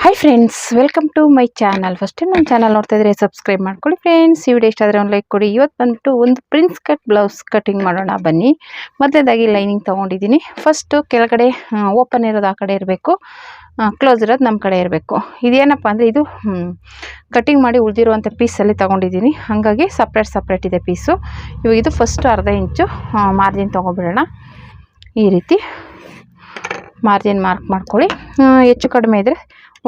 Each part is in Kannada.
Hi friends, welcome to my channel. First time ನನ್ನ ಚಾನಲ್ ನೋಡ್ತಾ ಇದ್ರೆ ಸಬ್ಸ್ಕ್ರೈಬ್ ಮಾಡ್ಕೊಳ್ಳಿ ಫ್ರೆಂಡ್ಸ್. ಈ ವಿಡಿಯೋ ಇಷ್ಟ ಆದರೆ ಒಂದು ಲೈಕ್ ಕೊಡಿ. ಇವತ್ತು ಬಂದುಬಿಟ್ಟು ಒಂದು ಪ್ರಿನ್ಸ್ ಕಟ್ ಬ್ಲೌಸ್ ಕಟಿಂಗ್ ಮಾಡೋಣ ಬನ್ನಿ. ಮೊದಲೇದಾಗಿ ಲೈನಿಂಗ್ ತೊಗೊಂಡಿದ್ದೀನಿ. ಫಸ್ಟು ಕೆಳಗಡೆ ಓಪನ್ ಇರೋದು ಆ ಕಡೆ ಇರಬೇಕು, ಕ್ಲೋಸ್ ಇರೋದು ನಮ್ಮ ಕಡೆ ಇರಬೇಕು. ಇದೇನಪ್ಪ ಅಂದರೆ ಇದು ಕಟಿಂಗ್ ಮಾಡಿ ಉಳಿದಿರುವಂಥ ಪೀಸಲ್ಲಿ ತೊಗೊಂಡಿದ್ದೀನಿ, ಹಾಗಾಗಿ ಸಪ್ರೇಟ್ ಇದೆ ಪೀಸು. ಇವಾಗ ಇದು ಫಸ್ಟು ಅರ್ಧ ಇಂಚು ಮಾರ್ಜಿನ್ ತೊಗೊಬಿಡೋಣ. ಈ ರೀತಿ ಮಾರ್ಜಿನ್ ಮಾರ್ಕ್ ಮಾಡ್ಕೊಳ್ಳಿ. ಹೆಚ್ಚು ಕಡಿಮೆ ಇದ್ದರೆ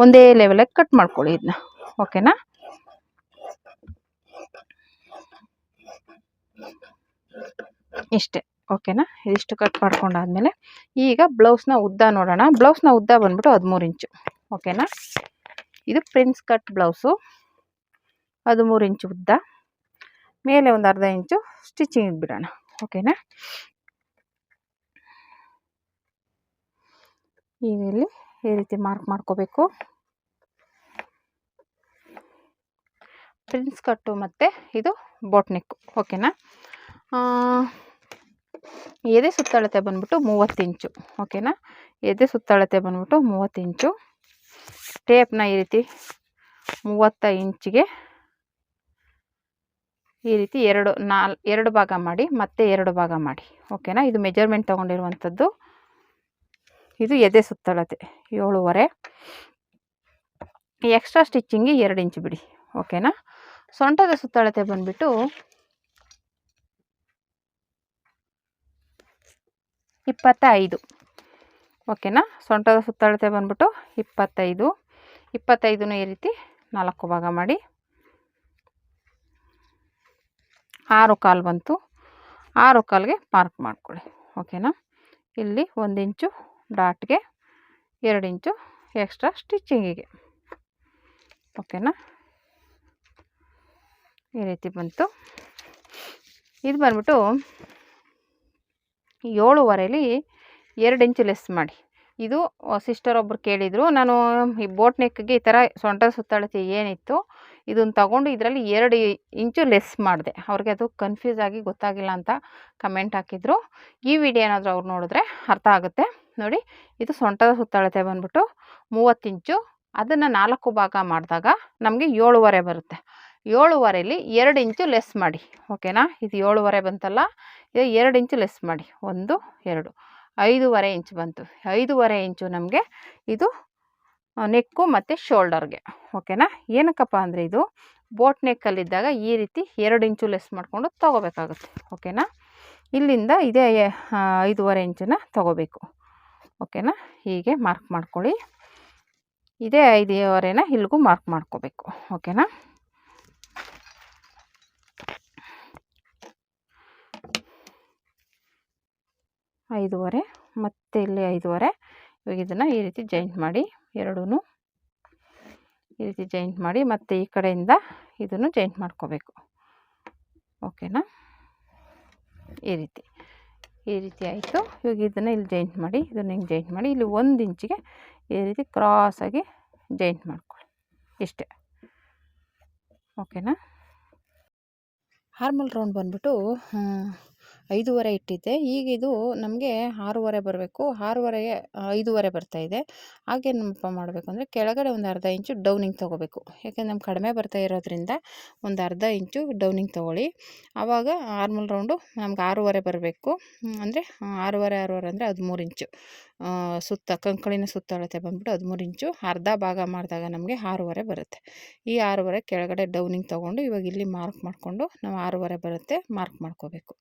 ಒಂದೇ ಲೆವೆಲಾಗಿ ಕಟ್ ಮಾಡ್ಕೊಳ್ಳಿ ಇದನ್ನ. ಓಕೆನಾ? ಇಷ್ಟೇ. ಓಕೆನಾ? ಇದಿಷ್ಟು ಕಟ್ ಮಾಡ್ಕೊಂಡಾದ್ಮೇಲೆ ಈಗ ಬ್ಲೌಸ್ನ ಉದ್ದ ನೋಡೋಣ. ಬ್ಲೌಸ್ನ ಉದ್ದ ಬಂದ್ಬಿಟ್ಟು 13 ಇಂಚು. ಓಕೆನಾ? ಇದು ಪ್ರಿನ್ಸ್ ಕಟ್ ಬ್ಲೌಸು, 13 ಇಂಚು ಉದ್ದ. ಮೇಲೆ ಒಂದು ಅರ್ಧ ಇಂಚು ಸ್ಟಿಚಿಂಗ್ ಬಿಡೋಣ. ಓಕೆನಾ? ಈಗ ಇಲ್ಲಿ ಈ ರೀತಿ ಮಾರ್ಕ್ ಮಾಡ್ಕೋಬೇಕು. ಪ್ರಿನ್ಸ್ ಕಟ್ಟು ಮತ್ತು ಇದು ಬೋಟ್ ನೆಕ್ಕು. ಓಕೆನಾ? ಎದೆ ಸುತ್ತಳತೆ ಬಂದ್ಬಿಟ್ಟು 30 ಇಂಚು. ಓಕೆನಾ? ಎದೆ ಸುತ್ತಳತೆ ಬಂದ್ಬಿಟ್ಟು 30 ಇಂಚು. ಟೇಪ್ನ ಈ ರೀತಿ 30 ಇಂಚಿಗೆ ಈ ರೀತಿ ಎರಡು ಭಾಗ ಮಾಡಿ ಮತ್ತೆ 2 ಭಾಗ ಮಾಡಿ. ಓಕೆನಾ? ಇದು ಮೆಜರ್ಮೆಂಟ್ ತೊಗೊಂಡಿರುವಂಥದ್ದು. ಇದು ಎದೆ ಸುತ್ತಳತೆ 7.5. ಎಕ್ಸ್ಟ್ರಾ ಸ್ಟಿಚ್ಚಿಂಗ್ಗೆ 2 ಇಂಚು ಬಿಡಿ. ಓಕೆನಾ? ಸೊಂಟದ ಸುತ್ತಳತೆ ಬಂದ್ಬಿಟ್ಟು 25. ಓಕೆನಾ? ಸೊಂಟದ ಸುತ್ತಳತೆ ಬಂದ್ಬಿಟ್ಟು 25. 25ನ ಈ ರೀತಿ 4 ಭಾಗ ಮಾಡಿ 6 ಕಾಲು ಬಂತು. 6 ಕಾಲಿಗೆ ಮಾರ್ಕ್ ಮಾಡ್ಕೊಳ್ಳಿ. ಓಕೆನಾ? ಇಲ್ಲಿ 1 ಇಂಚು ಡಾಟ್ಗೆ, 2 ಇಂಚು ಎಕ್ಸ್ಟ್ರಾ ಸ್ಟಿಚ್ಚಿಂಗಿಗೆ. ಓಕೆನಾ? ಈ ರೀತಿ ಬಂತು. ಇದು ಬಂದ್ಬಿಟ್ಟು 7.5ಲಿ 2 ಇಂಚು ಲೆಸ್ ಮಾಡಿ. ಇದು ಸಿಸ್ಟರ್ ಒಬ್ಬರು ಕೇಳಿದರು, ನಾನು ಈ ಬೋಟ್ ನೆಕ್ಗೆ ಈ ಥರ ಸೊಂಟದ ಸುತ್ತಳತೆ ಏನಿತ್ತು ಇದನ್ನು ತಗೊಂಡು ಇದರಲ್ಲಿ 2 ಇಂಚು ಲೆಸ್ ಮಾಡಿದೆ. ಅವ್ರಿಗೆ ಅದು ಕನ್ಫ್ಯೂಸ್ ಆಗಿ ಗೊತ್ತಾಗಿಲ್ಲ ಅಂತ ಕಮೆಂಟ್ ಹಾಕಿದರು. ಈ ವಿಡಿಯೋ ಏನಾದರೂ ಅವ್ರು ನೋಡಿದ್ರೆ ಅರ್ಥ ಆಗುತ್ತೆ. ನೋಡಿ, ಇದು ಸೊಂಟದ ಸುತ್ತಳತೆ ಬಂದ್ಬಿಟ್ಟು 30 ಇಂಚು. ಅದನ್ನು 4 ಭಾಗ ಮಾಡಿದಾಗ ನಮಗೆ 7.5 ಬರುತ್ತೆ. 7.5ಲಿ 2 ಇಂಚು ಲೆಸ್ ಮಾಡಿ. ಓಕೆನಾ? ಇದು 7.5 ಬಂತಲ್ಲ, ಇದು 2 ಇಂಚು ಲೆಸ್ ಮಾಡಿ. 1, 2, 5.5 ಇಂಚು ಬಂತು. 5.5 ಇಂಚು ನಮಗೆ ಇದು ನೆಕ್ಕು ಮತ್ತು ಶೋಲ್ಡರ್ಗೆ. ಓಕೆನಾ? ಏನಕ್ಕಪ್ಪ ಅಂದರೆ ಇದು ಬೋಟ್ ನೆಕ್ಕಲ್ಲಿದ್ದಾಗ ಈ ರೀತಿ 2 ಇಂಚು ಲೆಸ್ ಮಾಡಿಕೊಂಡು ತೊಗೋಬೇಕಾಗುತ್ತೆ. ಓಕೆನಾ? ಇಲ್ಲಿಂದ ಇದೇ 5.5 ಇಂಚನ್ನ ತೊಗೋಬೇಕು. ಓಕೆನಾ? ಹೀಗೆ ಮಾರ್ಕ್ ಮಾಡ್ಕೊಳ್ಳಿ. ಇದೇ 5.5ನ ಇಲ್ಲಿಗೂ ಮಾರ್ಕ್ ಮಾಡ್ಕೋಬೇಕು. ಓಕೆನಾ? ಐದೂವರೆ ಮತ್ತು ಇಲ್ಲಿ 5.5. ಇವಾಗ ಇದನ್ನು ಈ ರೀತಿ ಜಾಯಿಂಟ್ ಮಾಡಿ, ಎರಡೂ ಈ ರೀತಿ ಜಾಯಿಂಟ್ ಮಾಡಿ, ಮತ್ತು ಈ ಕಡೆಯಿಂದ ಇದನ್ನು ಜಾಯಿಂಟ್ ಮಾಡ್ಕೋಬೇಕು. ಓಕೆನಾ? ಈ ರೀತಿ ಆಯಿತು. ಇವಾಗ ಇದನ್ನು ಇಲ್ಲಿ ಜಾಯಿಂಟ್ ಮಾಡಿ, ಇದನ್ನು ಹಿಂಗೆ ಜಾಯಿಂಟ್ ಮಾಡಿ, ಇಲ್ಲಿ 1 ಇಂಚಿಗೆ ಈ ರೀತಿ ಕ್ರಾಸಾಗಿ ಜಾಯಿಂಟ್ ಮಾಡ್ಕೊಳ್ಳಿ. ಇಷ್ಟೇ. ಓಕೆನಾ? ಆರ್ಮಲ್ ರೌಂಡ್ ಬಂದ್ಬಿಟ್ಟು 5.5 ಇಟ್ಟಿದ್ದೆ. ಈಗ ಇದು ನಮಗೆ 6.5 ಬರಬೇಕು. 6.5ಗೆ 5.5 ಬರ್ತಾಯಿದೆ. ಹಾಗೆ ನಮ್ಮಪ್ಪ ಮಾಡಬೇಕು ಅಂದರೆ ಕೆಳಗಡೆ ಒಂದು ಅರ್ಧ ಇಂಚು ಡೌನಿಂಗ್ ತೊಗೋಬೇಕು. ಯಾಕೆಂದರೆ ನಮ್ಗೆ ಕಡಿಮೆ ಬರ್ತಾ ಇರೋದ್ರಿಂದ ಒಂದು ಅರ್ಧ ಇಂಚು ಡೌನಿಂಗ್ ತೊಗೊಳ್ಳಿ. ಆವಾಗ ಆರ್ಮಲ್ ರೌಂಡು ನಮ್ಗೆ 6.5 ಬರಬೇಕು. ಅಂದರೆ 6.5 ಅಂದರೆ 13 ಇಂಚು ಸುತ್ತ ಕಂಕಳಿನ ಸುತ್ತಳತೆ ಬಂದ್ಬಿಟ್ಟು 13 ಇಂಚು. ಅರ್ಧ ಭಾಗ ಮಾಡಿದಾಗ ನಮಗೆ 6.5 ಬರುತ್ತೆ. ಈ 6.5 ಕೆಳಗಡೆ ಡೌನಿಂಗ್ ತೊಗೊಂಡು ಇವಾಗ ಇಲ್ಲಿ ಮಾರ್ಕ್ ಮಾಡಿಕೊಂಡು ನಾವು 6.5 ಬರುತ್ತೆ ಮಾರ್ಕ್ ಮಾಡ್ಕೋಬೇಕು.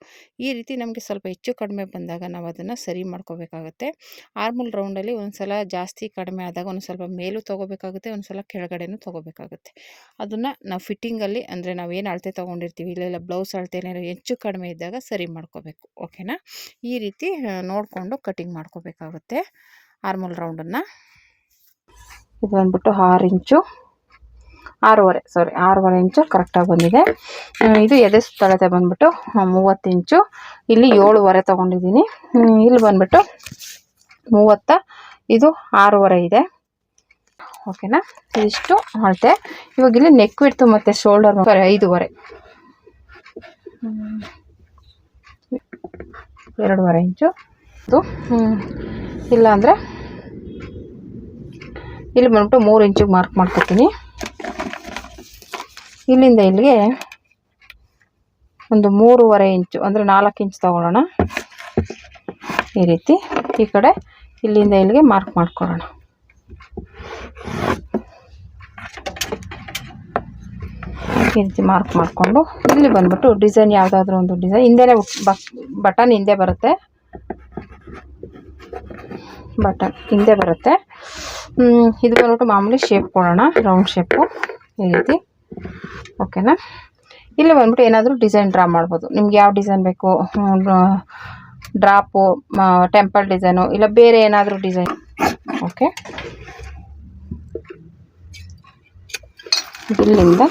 ಈ ರೀತಿ ನಮಗೆ ಸ್ವಲ್ಪ ಹೆಚ್ಚು ಕಡಿಮೆ ಬಂದಾಗ ನಾವು ಅದನ್ನು ಸರಿ ಮಾಡ್ಕೋಬೇಕಾಗುತ್ತೆ. ಆರ್ಮಲ್ ರೌಂಡಲ್ಲಿ ಒಂದು ಸಲ ಜಾಸ್ತಿ ಕಡಿಮೆ ಆದಾಗ ಒಂದು ಸ್ವಲ್ಪ ಮೇಲೂ ತೊಗೋಬೇಕಾಗುತ್ತೆ, ಒಂದು ಸಲ ಕೆಳಗಡೆನೂ ತೊಗೋಬೇಕಾಗುತ್ತೆ. ಅದನ್ನು ನಾವು ಫಿಟ್ಟಿಂಗಲ್ಲಿ ಅಂದರೆ ನಾವು ಏನು ಅಳತೆ ತೊಗೊಂಡಿರ್ತೀವಿ, ಇಲ್ಲೆಲ್ಲ ಬ್ಲೌಸ್ ಅಳತೆ ಏನಾದ್ರು ಹೆಚ್ಚು ಕಡಿಮೆ ಇದ್ದಾಗ ಸರಿ ಮಾಡ್ಕೋಬೇಕು. ಓಕೆನಾ? ಈ ರೀತಿ ನೋಡಿಕೊಂಡು ಕಟಿಂಗ್ ಮಾಡ್ಕೋಬೇಕಾಗುತ್ತೆ ಆರ್ಮಲ್ ರೌಂಡನ್ನು. ಇದು ಬಂದ್ಬಿಟ್ಟು 6.5 ಇಂಚು ಕರೆಕ್ಟಾಗಿ ಬಂದಿದೆ. ಇದು ಎದೆ ಸುತ್ತಳತೆ ಬಂದ್ಬಿಟ್ಟು 30 ಇಂಚು. ಇಲ್ಲಿ 7.5 ತೊಗೊಂಡಿದ್ದೀನಿ. ಇಲ್ಲಿ ಬಂದ್ಬಿಟ್ಟು 30, ಇದು 6.5 ಇದೆ. ಓಕೆನಾ? ಇದಿಷ್ಟು ಅಳತೆ. ಇವಾಗ ಇಲ್ಲಿ ನೆಕ್ ವಿಡ್ತು ಮತ್ತು ಶೋಲ್ಡರ್ 5.5, 2.5 ಇಂಚು. ಇದು ಇಲ್ಲಾಂದರೆ ಇಲ್ಲಿ ಬಂದ್ಬಿಟ್ಟು 3 ಇಂಚಿಗೆ ಮಾರ್ಕ್ ಮಾಡ್ಕೊತೀನಿ. ಇಲ್ಲಿಂದ ಇಲ್ಲಿಗೆ ಒಂದು 3.5 ಇಂಚು ಅಂದರೆ 4 ಇಂಚ್ ತಗೊಳ್ಳೋಣ. ಈ ರೀತಿ ಈ ಕಡೆ ಇಲ್ಲಿಂದ ಇಲ್ಲಿಗೆ ಮಾರ್ಕ್ ಮಾಡ್ಕೊಳ್ಳೋಣ. ಈ ರೀತಿ ಮಾರ್ಕ್ ಮಾಡಿಕೊಂಡು ಇಲ್ಲಿ ಬಂದ್ಬಿಟ್ಟು ಡಿಸೈನ್ ಯಾವುದಾದ್ರೂ ಒಂದು ಡಿಸೈನ್ ಹಿಂದೆನೇ ಬಟನ್ ಹಿಂದೆ ಬರುತ್ತೆ, ಬಟನ್ ಹಿಂದೆ ಬರುತ್ತೆ. ಇದು ಬಂದ್ಬಿಟ್ಟು ಮಾಮೂಲಿ ಶೇಪ್ ಕೊಡೋಣ, ರೌಂಡ್ ಶೇಪು ಈ ರೀತಿ. ಓಕೆನಾ. ಇಲ್ಲಿ ಬಂದ್ಬಿಟ್ಟು ಏನಾದರೂ ಡಿಸೈನ್ ಡ್ರಾ ಮಾಡ್ಬೋದು. ನಿಮ್ಗೆ ಯಾವ ಡಿಸೈನ್ ಬೇಕು, ಡ್ರಾಪು, ಟೆಂಪಲ್ ಡಿಸೈನು, ಇಲ್ಲ ಬೇರೆ ಏನಾದರೂ ಡಿಸೈನ್. ಓಕೆ. ಇಲ್ಲಿಂದ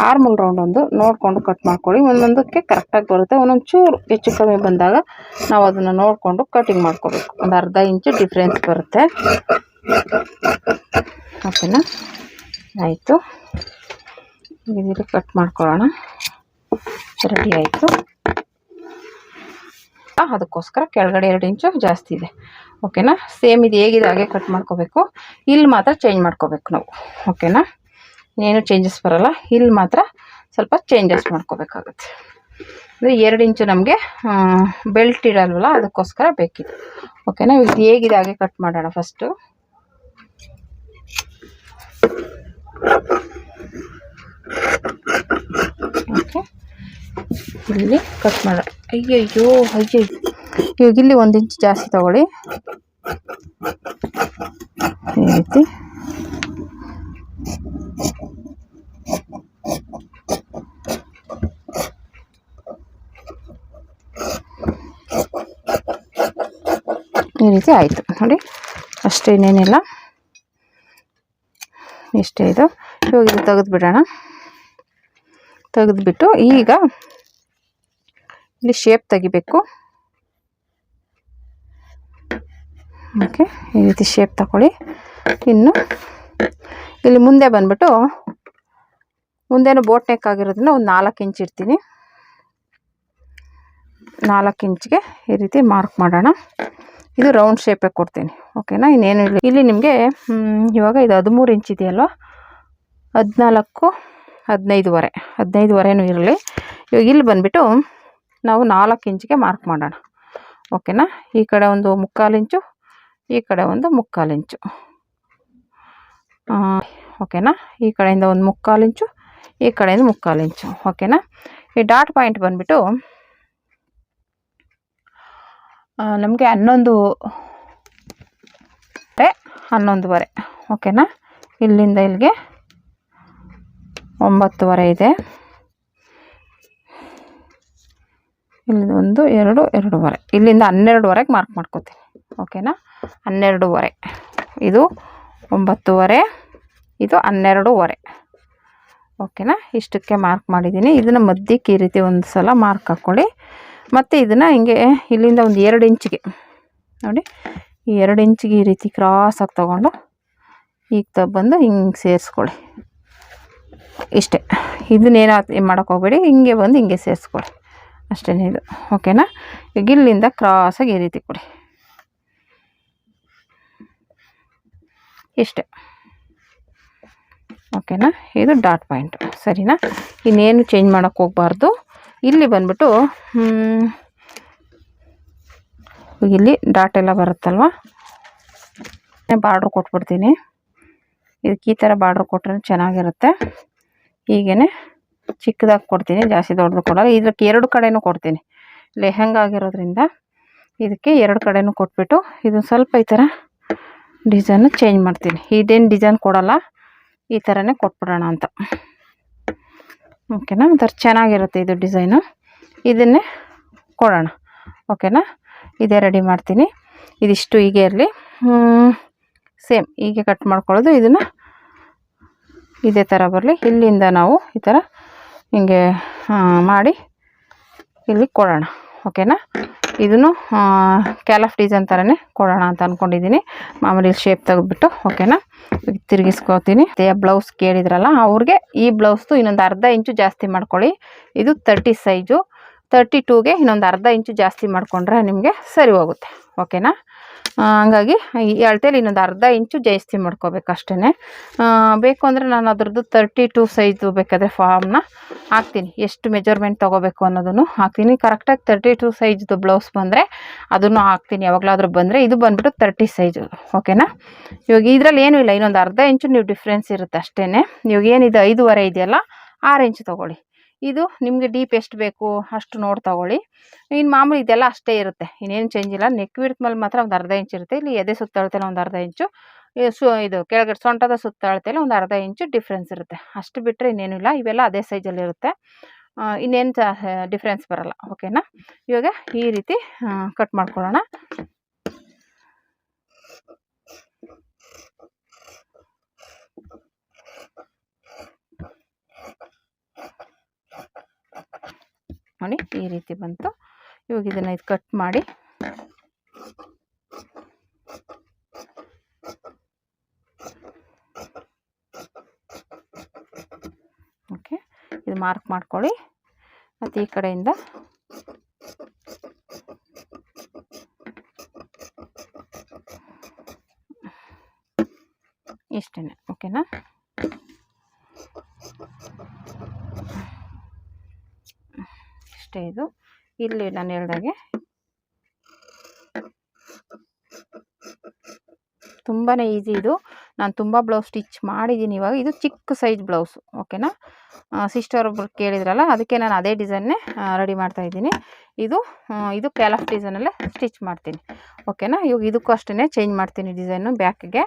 ಆರ್ಮಲ್ ರೌಂಡ್ ಒಂದು ನೋಡಿಕೊಂಡು ಕಟ್ ಮಾಡ್ಕೊಳ್ಳಿ. ಒಂದೊಂದಕ್ಕೆ ಕರೆಕ್ಟಾಗಿ ಬರುತ್ತೆ. ಒಂದೊಂದು ಚೂರು ಹೆಚ್ಚು ಕಮ್ಮಿ ಬಂದಾಗ ನಾವು ಅದನ್ನು ನೋಡಿಕೊಂಡು ಕಟಿಂಗ್ ಮಾಡ್ಕೋಬೇಕು. ಒಂದು ಅರ್ಧ ಇಂಚು ಡಿಫ್ರೆನ್ಸ್ ಬರುತ್ತೆ. ಓಕೆನಾ. ಆಯಿತು. ಇದರಲ್ಲಿ ಕಟ್ ಮಾಡ್ಕೊಳ್ಳೋಣ. ರೆಡಿ ಆಯಿತು. ಅದಕ್ಕೋಸ್ಕರ ಕೆಳಗಡೆ 2 ಇಂಚು ಜಾಸ್ತಿ ಇದೆ. ಓಕೆನಾ. ಸೇಮ್ ಇದು ಹೇಗಿದೆ ಹಾಗೆ ಕಟ್ ಮಾಡ್ಕೋಬೇಕು. ಇಲ್ಲಿ ಮಾತ್ರ ಚೇಂಜ್ ಮಾಡ್ಕೋಬೇಕು ನಾವು. ಓಕೆನಾ. ಏನು ಚೇಂಜಸ್ ಬರೋಲ್ಲ, ಇಲ್ಲಿ ಮಾತ್ರ ಸ್ವಲ್ಪ ಚೇಂಜಸ್ ಮಾಡ್ಕೋಬೇಕಾಗುತ್ತೆ. ಅಂದರೆ 2 ಇಂಚು ನಮಗೆ ಬೆಲ್ಟ್ ಇಡಲ್ವಲ್ಲ, ಅದಕ್ಕೋಸ್ಕರ ಬೇಕಿದೆ. ಓಕೆನಾ. ಇದು ಹೇಗಿದೆ ಹಾಗೆ ಕಟ್ ಮಾಡೋಣ ಫಸ್ಟು. ಓಕೆ. ಇಲ್ಲಿ ಕಟ್ ಮಾಡೋಣ. ಅಯ್ಯಯ್ಯೋ ಇವಾಗ ಇಲ್ಲಿ 1 ಇಂಚ್ ಜಾಸ್ತಿ ತಗೊಳ್ಳಿ. ಈ ರೀತಿ ಆಯಿತು ನೋಡಿ. ಅಷ್ಟೇ, ಇನ್ನೇನಿಲ್ಲ, ಇಷ್ಟೇ ಇದು. ಇವಾಗ ಇದು ತೆಗೆದುಬಿಡೋಣ. ತೆಗೆದುಬಿಟ್ಟು ಈಗ ಇಲ್ಲಿ ಶೇಪ್ ತೆಗಿಬೇಕು. ಓಕೆ. ಈ ರೀತಿ ಶೇಪ್ ತಗೊಳ್ಳಿ. ಇನ್ನು ಇಲ್ಲಿ ಮುಂದೆ ಬಂದ್ಬಿಟ್ಟು ಮುಂದೆನೂ ಬೋಟ್ ನೆಕ್ ಆಗಿರೋದ್ರಿಂದ ಒಂದು 4 ಇಂಚ್ ಇಡ್ತೀನಿ. 4 ಇಂಚ್ಗೆ ಈ ರೀತಿ ಮಾರ್ಕ್ ಮಾಡೋಣ. ಇದು ರೌಂಡ್ ಶೇಪೇ ಕೊಡ್ತೀನಿ. ಓಕೆನಾ. ಇನ್ನೇನು ಇಲ್ಲ. ಇಲ್ಲಿ ನಿಮಗೆ ಇವಾಗ ಇದು 13 ಇಂಚ್ ಇದೆಯಲ್ವ, 14, 15.5 ಇರಲಿ. ಇವಾಗ ಇಲ್ಲಿ ಬಂದುಬಿಟ್ಟು ನಾವು 4 ಇಂಚಿಗೆ ಮಾರ್ಕ್ ಮಾಡೋಣ. ಓಕೆನಾ. ಈ ಕಡೆ ಒಂದು 3/4 ಇಂಚು, ಈ ಕಡೆ ಒಂದು 3/4 ಇಂಚು. ಓಕೆನಾ. ಈ ಕಡೆಯಿಂದ ಒಂದು 3/4 ಇಂಚು, ಈ ಕಡೆಯಿಂದ 3/4 ಇಂಚು. ಓಕೆನಾ. ಈ ಡಾಟ್ ಪಾಯಿಂಟ್ ಬಂದುಬಿಟ್ಟು ನಮಗೆ 11.5. ಓಕೆನಾ. ಇಲ್ಲಿಂದ ಇಲ್ಲಿಗೆ 9.5 ಇದೆ. ಇಲ್ಲಿ 1, 2, 2.5. ಇಲ್ಲಿಂದ 12.5ಗೆ ಮಾರ್ಕ್ ಮಾಡ್ಕೋತೀನಿ. ಓಕೆನಾ. 12.5. ಇದು 9.5, ಇದು 12.5. ಓಕೆನಾ. ಇಷ್ಟಕ್ಕೆ ಮಾರ್ಕ್ ಮಾಡಿದ್ದೀನಿ. ಇದನ್ನು ಮಧ್ಯಕ್ಕೆ ಈ ರೀತಿ ಒಂದು ಸಲ ಮಾರ್ಕ್ ಹಾಕ್ಕೊಳ್ಳಿ. ಮತ್ತು ಇದನ್ನು ಹಿಂಗೆ ಇಲ್ಲಿಂದ ಒಂದು 2 ಇಂಚಿಗೆ ನೋಡಿ, ಈ 2 ಇಂಚಿಗೆ ಈ ರೀತಿ ಕ್ರಾಸಾಗಿ ತೊಗೊಂಡು ಈಗ ಬಂದು ಹಿಂಗೆ ಸೇರಿಸ್ಕೊಳ್ಳಿ. ಇಷ್ಟೇ. ಇದನ್ನೇನು ಮಾಡೋಕ್ಕೆ ಹೋಗಬೇಡಿ, ಹಿಂಗೆ ಬಂದು ಹಿಂಗೆ ಸೇರಿಸ್ಕೊಳ್ಳಿ ಅಷ್ಟೇ ಇದು. ಓಕೆನಾ. ಈಗ ಇಲ್ಲಿಂದ ಕ್ರಾಸಾಗಿ ಈ ರೀತಿ ಕೊಡಿ. ಇಷ್ಟೇ. ಓಕೆನಾ. ಇದು ಡಾಟ್ ಪಾಯಿಂಟು. ಸರಿನಾ. ಇನ್ನೇನು ಚೇಂಜ್ ಮಾಡೋಕ್ಕೆ ಹೋಗಬಾರ್ದು. ಇಲ್ಲಿ ಬಂದ್ಬಿಟ್ಟು ಇಲ್ಲಿ ಡಾಟ್ ಎಲ್ಲ ಬರುತ್ತಲ್ವ, ಬಾರ್ಡ್ರ್ ಕೊಟ್ಬಿಡ್ತೀನಿ. ಇದಕ್ಕೆ ಈ ಥರ ಬಾರ್ಡ್ರ್ ಕೊಟ್ಟರೆ ಚೆನ್ನಾಗಿರುತ್ತೆ. ಹೀಗೇ ಚಿಕ್ಕದಾಗಿ ಕೊಡ್ತೀನಿ, ಜಾಸ್ತಿ ದೊಡ್ಡದು ಕೊಡೋಲ್ಲ. ಇದಕ್ಕೆ 2 ಕಡೆನೂ ಕೊಡ್ತೀನಿ. ಲೆಹಂಗಾ ಆಗಿರೋದ್ರಿಂದ ಇದಕ್ಕೆ 2 ಕಡೆನೂ ಕೊಟ್ಬಿಟ್ಟು ಇದು ಸ್ವಲ್ಪ ಈ ಥರ ಡಿಸೈನು ಚೇಂಜ್ ಮಾಡ್ತೀನಿ. ಇದೇನು ಡಿಸೈನ್ ಕೊಡೋಲ್ಲ, ಈ ಥರನೇ ಕೊಟ್ಬಿಡೋಣ ಅಂತ. ಓಕೆನಾ. ಒಂಥರ ಚೆನ್ನಾಗಿರುತ್ತೆ ಇದು ಡಿಸೈನು. ಇದನ್ನೇ ಕೊಡೋಣ. ಓಕೆನಾ. ಇದೇ ರೆಡಿ ಮಾಡ್ತೀನಿ. ಇದಿಷ್ಟು ಹೀಗೆ ಇರಲಿ. ಸೇಮ್ ಹೀಗೆ ಕಟ್ ಮಾಡ್ಕೊಳ್ಳೋದು. ಇದನ್ನು ಇದೇ ಥರ ಬರಲಿ. ಇಲ್ಲಿಂದ ನಾವು ಈ ಥರ ಹಿಂಗೆ ಮಾಡಿ ಇಲ್ಲಿ ಕೊಡೋಣ. ಓಕೆನಾ. ಇದನ್ನು ಕ್ಯಾಲಫ್ ಡಿಸೈನ್ ಥರನೇ ಕೊಡೋಣ ಅಂತ ಅಂದ್ಕೊಂಡಿದ್ದೀನಿ. ಮಾಮೂಲಿ ಶೇಪ್ ತೆಗೆದ್ಬಿಟ್ಟು. ಓಕೆನಾ. ತಿರುಗಿಸ್ಕೊತೀನಿ. ಬ್ಲೌಸ್ ಕೇಳಿದ್ರಲ್ಲ ಅವ್ರಿಗೆ ಈ ಬ್ಲೌಸ್ದು ಇನ್ನೊಂದು ಅರ್ಧ ಇಂಚು ಜಾಸ್ತಿ ಮಾಡ್ಕೊಳ್ಳಿ. ಇದು 30 ಸೈಜು, 32ಗೆ ಇನ್ನೊಂದು ಅರ್ಧ ಇಂಚು ಜಾಸ್ತಿ ಮಾಡಿಕೊಂಡ್ರೆ ನಿಮಗೆ ಸರಿ ಹೋಗುತ್ತೆ. ಓಕೆನಾ. ಹಂಗಾಗಿ ಈ ಅಳತೆಯಲ್ಲಿ ಇನ್ನೊಂದು ಅರ್ಧ ಇಂಚು ಜಾಸ್ತಿ ಮಾಡ್ಕೋಬೇಕು ಅಷ್ಟೇ. ಬೇಕು ಅಂದರೆ ನಾನು ಅದ್ರದ್ದು 32 ಸೈಜು ಬೇಕಾದರೆ ಫಾರ್ಮ್ನ ಹಾಕ್ತೀನಿ, ಎಷ್ಟು ಮೆಜರ್ಮೆಂಟ್ ತೊಗೋಬೇಕು ಅನ್ನೋದನ್ನು ಹಾಕ್ತೀನಿ. ಕರೆಕ್ಟಾಗಿ 32 ಸೈಜ್ದು ಬ್ಲೌಸ್ ಬಂದರೆ ಅದನ್ನು ಹಾಕ್ತೀನಿ, ಯಾವಾಗಲಾದ್ರೂ ಬಂದರೆ. ಇದು ಬಂದುಬಿಟ್ಟು 30 ಸೈಜು, ಓಕೆನಾ. ಇವಾಗ ಇದರಲ್ಲಿ ಏನೂ ಇಲ್ಲ, ಇನ್ನೊಂದು ಅರ್ಧ ಇಂಚು ನೀವು ಡಿಫ್ರೆನ್ಸ್ ಇರುತ್ತೆ ಅಷ್ಟೇ. ಇವಾಗ ಏನಿದೆ 5.5 ಇದೆಯಲ್ಲ, 6 ಇಂಚು ತೊಗೊಳ್ಳಿ. ಇದು ನಿಮಗೆ ಡೀಪ್ ಎಷ್ಟು ಬೇಕು ಅಷ್ಟು ನೋಡಿ ತೊಗೊಳ್ಳಿ. ಇನ್ನು ಮಾಮೂಲಿ ಇದೆಲ್ಲ ಅಷ್ಟೇ ಇರುತ್ತೆ, ಇನ್ನೇನು ಚೇಂಜ್ ಇಲ್ಲ. ನೆಕ್ ವಿಡ್ತ್ ಮೇಲೆ ಮಾತ್ರ ಒಂದು ಅರ್ಧ ಇಂಚ್ ಇರುತ್ತೆ. ಇಲ್ಲಿ ಎದೆ ಸುತ್ತಳತೆಲ್ಲ ಒಂದು ಅರ್ಧ ಇಂಚು, ಇದು ಕೆಳಗಡೆ ಸೊಂಟದ ಸುತ್ತಳತೆಲ್ಲ ಒಂದು ಅರ್ಧ ಇಂಚು ಡಿಫ್ರೆನ್ಸ್ ಇರುತ್ತೆ. ಅಷ್ಟು ಬಿಟ್ಟರೆ ಇನ್ನೇನು ಇಲ್ಲ. ಇವೆಲ್ಲ ಅದೇ ಸೈಜಲ್ಲಿರುತ್ತೆ, ಇನ್ನೇನು ಡಿಫ್ರೆನ್ಸ್ ಬರೋಲ್ಲ, ಓಕೆನಾ. ಇವಾಗ ಈ ರೀತಿ ಕಟ್ ಮಾಡ್ಕೊಳ್ಳೋಣ. ನೋಡಿ ಈ ರೀತಿ ಬಂತು. ಇವಾಗ ಇದನ್ನು ಕಟ್ ಮಾಡಿ ಓಕೆ, ಇದು ಮಾರ್ಕ್ ಮಾಡ್ಕೊಳ್ಳಿ. ಮತ್ತು ಈ ಕಡೆಯಿಂದ ಇಷ್ಟೇ, ಓಕೆನಾ. ಇಷ್ಟೇ ಇದು. ಇಲ್ಲಿ ನಾನು ಹೇಳ್ದಾಗೆ ತುಂಬಾ ಈಸಿ ಇದು. ನಾನು ತುಂಬ ಬ್ಲೌಸ್ ಸ್ಟಿಚ್ ಮಾಡಿದ್ದೀನಿ ಇವಾಗ. ಇದು ಚಿಕ್ಕ ಸೈಜ್ ಬ್ಲೌಸು, ಓಕೆನಾ. ಸಿಸ್ಟರ್ ಒಬ್ರು ಕೇಳಿದ್ರಲ್ಲ, ಅದಕ್ಕೆ ನಾನು ಅದೇ ಡಿಸೈನ್ನೇ ರೆಡಿ ಮಾಡ್ತಾಯಿದ್ದೀನಿ. ಇದು ಕ್ಯಾಲಫ್ ಡಿಸೈನಲ್ಲೇ ಸ್ಟಿಚ್ ಮಾಡ್ತೀನಿ, ಓಕೆನಾ. ಇವಾಗ ಇದಕ್ಕೂ ಅಷ್ಟೇ ಚೇಂಜ್ ಮಾಡ್ತೀನಿ ಡಿಸೈನು. ಬ್ಯಾಕ್ಗೆ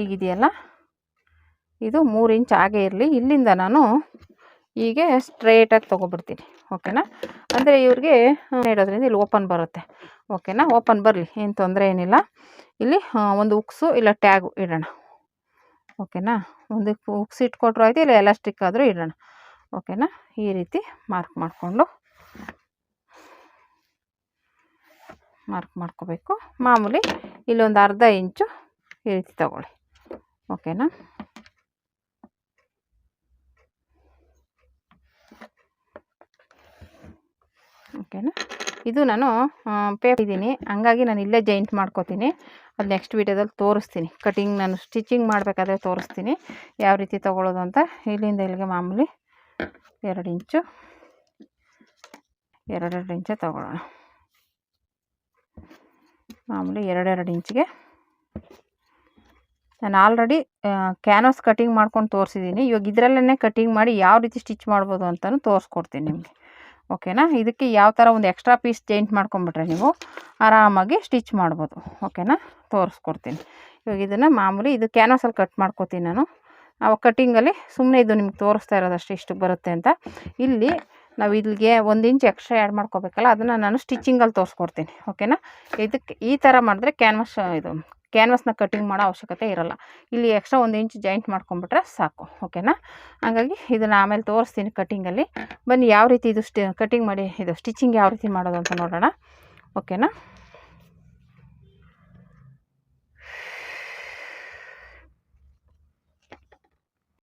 ಈಗಿದೆಯಲ್ಲ, ಇದು 3 ಇಂಚ್ ಹಾಗೇ ಇರಲಿ. ಇಲ್ಲಿಂದ ನಾನು ಹೀಗೆ ಸ್ಟ್ರೇಟಾಗಿ ತೊಗೊಬಿಡ್ತೀನಿ, ಓಕೆನಾ. ಅಂದರೆ ಇವ್ರಿಗೆ ಇಡೋದ್ರಿಂದ ಇಲ್ಲಿ ಓಪನ್ ಬರುತ್ತೆ, ಓಕೆನಾ. ಓಪನ್ ಬರಲಿ, ಏನು ತೊಂದರೆ ಏನಿಲ್ಲ. ಇಲ್ಲಿ ಒಂದು ಉಕ್ಸು ಇಲ್ಲ ಟ್ಯಾಗು ಇಡೋಣ, ಓಕೆನಾ. ಒಂದು ಉಕ್ಸ್ ಇಟ್ಕೊಟ್ರು ಆಯಿತು, ಇಲ್ಲ ಎಲಾಸ್ಟಿಕ್ ಆದರೂ ಇಡೋಣ, ಓಕೆನಾ. ಈ ರೀತಿ ಮಾರ್ಕ್ ಮಾಡ್ಕೋಬೇಕು. ಮಾಮೂಲಿ ಇಲ್ಲೊಂದು ಅರ್ಧ ಇಂಚು ಈ ರೀತಿ ತಗೊಳ್ಳಿ, ಓಕೆನಾ. ಓಕೆನಾ. ಇದು ನಾನು ಪೇಪರ್ ಇದ್ದೀನಿ, ಹಂಗಾಗಿ ನಾನು ಇಲ್ಲೇ ಜಾಯಿಂಟ್ ಮಾಡ್ಕೋತೀನಿ. ಅದು ನೆಕ್ಸ್ಟ್ ವೀಡಿಯೋದಲ್ಲಿ ತೋರಿಸ್ತೀನಿ. ಕಟಿಂಗ್ ನಾನು ಸ್ಟಿಚಿಂಗ್ ಮಾಡಬೇಕಾದ್ರೆ ತೋರಿಸ್ತೀನಿ ಯಾವ ರೀತಿ ತೊಗೊಳ್ಳೋದು ಅಂತ. ಇಲ್ಲಿಂದ ಇಲ್ಲಿಗೆ ಮಾಮೂಲಿ 2 ಇಂಚು 2 ಇಂಚೆ ತೊಗೊಳ್ಳೋಣ. ಮಾಮೂಲಿ 2 ಇಂಚಿಗೆ ನಾನು ಆಲ್ರೆಡಿ ಕ್ಯಾನ್ವಾಸ್ ಕಟಿಂಗ್ ಮಾಡ್ಕೊಂಡು ತೋರಿಸಿದ್ದೀನಿ. ಇವಾಗ ಇದರಲ್ಲೇ ಕಟಿಂಗ್ ಮಾಡಿ ಯಾವ ರೀತಿ ಸ್ಟಿಚ್ ಮಾಡ್ಬೋದು ಅಂತಲೂ ತೋರಿಸ್ಕೊಡ್ತೀನಿ ನಿಮಗೆ, ಓಕೆನಾ. ಇದಕ್ಕೆ ಯಾವ ಥರ ಒಂದು ಎಕ್ಸ್ಟ್ರಾ ಪೀಸ್ ಜಾಯಿಂಟ್ ಮಾಡ್ಕೊಂಬಿಟ್ರೆ ನೀವು ಆರಾಮಾಗಿ ಸ್ಟಿಚ್ ಮಾಡ್ಬೋದು, ಓಕೆನಾ. ತೋರಿಸ್ಕೊಡ್ತೀನಿ. ಇವಾಗ ಇದನ್ನು ಮಾಮೂಲಿ ಇದು ಕ್ಯಾನ್ವಾಸಲ್ಲಿ ಕಟ್ ಮಾಡ್ಕೋತೀನಿ ನಾನು. ಆವಾಗ ಕಟ್ಟಿಂಗಲ್ಲಿ ಸುಮ್ಮನೆ ಇದು ನಿಮ್ಗೆ ತೋರಿಸ್ತಾ ಇರೋದಷ್ಟು ಇಷ್ಟು ಬರುತ್ತೆ ಅಂತ. ಇಲ್ಲಿ ನಾವು ಇಲ್ಲಿಗೆ 1 ಇಂಚ್ ಎಕ್ಸ್ಟ್ರಾ ಆ್ಯಡ್ ಮಾಡ್ಕೋಬೇಕಲ್ಲ, ಅದನ್ನು ನಾನು ಸ್ಟಿಚಿಂಗಲ್ಲಿ ತೋರಿಸ್ಕೊಡ್ತೀನಿ, ಓಕೆನಾ. ಇದಕ್ಕೆ ಈ ಥರ ಮಾಡಿದ್ರೆ ಕ್ಯಾನ್ವಾಸ್ನ ಕಟಿಂಗ್ ಮಾಡೋ ಅವಶ್ಯಕತೆ ಇರೋಲ್ಲ. ಇಲ್ಲಿ ಎಕ್ಸ್ಟ್ರಾ 1 ಇಂಚ್ ಜಾಯಿಂಟ್ ಮಾಡ್ಕೊಂಬಿಟ್ರೆ ಸಾಕು, ಓಕೆನಾ. ಹಾಗಾಗಿ ಇದನ್ನು ಆಮೇಲೆ ತೋರಿಸ್ತೀನಿ ಕಟ್ಟಿಂಗಲ್ಲಿ. ಬನ್ನಿ ಯಾವ ರೀತಿ ಇದು ಕಟಿಂಗ್ ಮಾಡಿ ಇದು ಸ್ಟಿಚಿಂಗ್ ಯಾವ ರೀತಿ ಮಾಡೋದು ಅಂತ ನೋಡೋಣ, ಓಕೆನಾ.